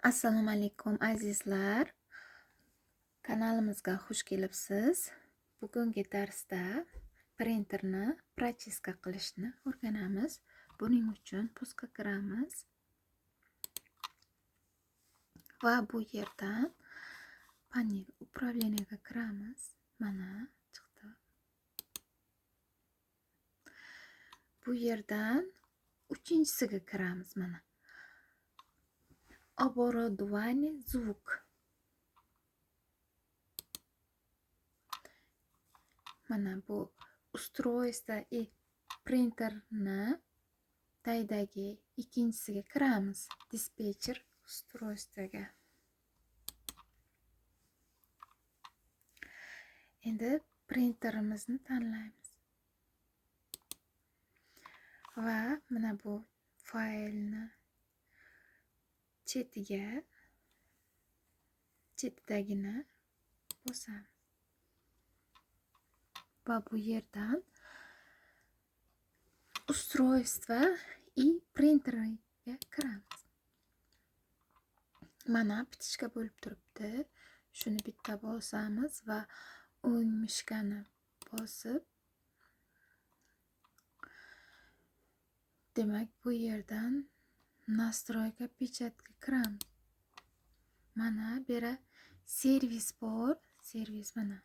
Assalomu alaykum azizlar. Kanalimizga xush kelibsiz. Bugungi darsda printerni prochiska qilishni o'rganamiz. Buning uchun pustga kiramiz va bu yerdan panel upravleniyaga kiramiz. Mana chiqdi. Bu yerdan 3-siga kiramiz. Mana оборудование звук. Mana bu устройство и printerni taydagi 2-siga kiramiz. Dispetcher устройствоga. Endi printerimizni tanlaymiz. Va mana bu faylni chetidagini bosamiz. Va bu yerdan устройство и printerga kiramiz. Mana bitishga bo'lib turibdi. Shuni bitta bosamiz va o'ng mishkani bosib, demak bu yerdan настройка pechatga kiramiz. Mana bera servis bor, servis mana.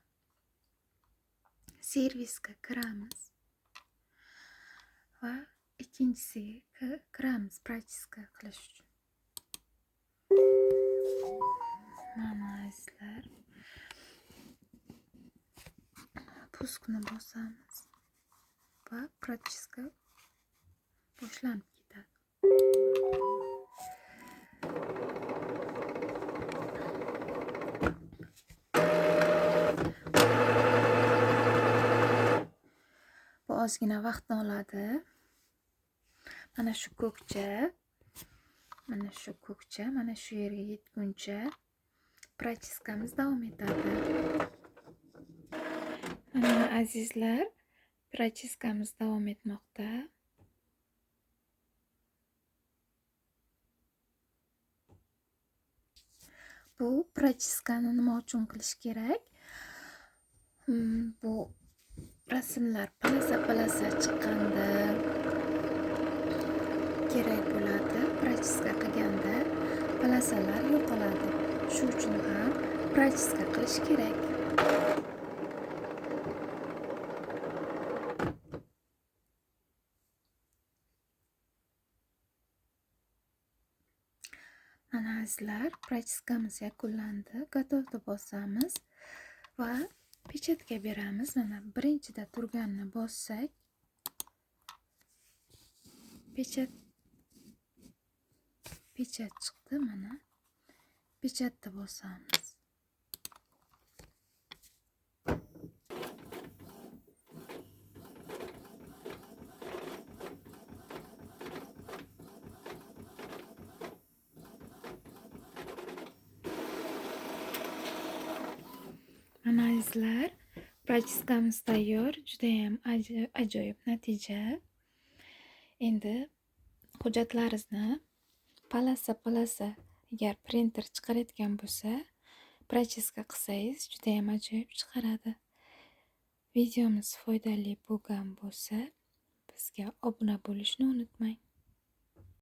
Servisga kiramiz va ikkinchisiga kiramiz prochiska qilish uchun. Mana azizlar, puskni bosamiz va prochiska boshlanib ketadi. Bu ozgina vaqtni oladi. Mana shu ko'kcha, mana shu yerga yetguncha prochiskamiz davom etadi. Mana azizlar, prochiskamiz davom etmoqda. Bu prochiskani nima uchun qilish kerak? Bu rasmlar palasa chiqqanda kerak bo'ladi. Prochiska qilganda palasalar yo'qoladi. Shu uchun ham prochiska qilish kerak. Mana azizlar, prochiskamiz yakunlandi. Готов deb bosamiz va pechatga beramiz. Mana birinchida turganini bossak, pechat chiqdi. Mana pechatda bosamiz. Mana azizlar, prochiskamiz tayyor. Juda ham ajoyib natija. Endi hujjatlaringizni palasa agar printer chiqaradigan bo'lsa, prochiska qilsangiz juda ham ajoyib chiqaradi. Videomiz foydali bo'lgan bo'lsa, bizga obuna bo'lishni unutmang.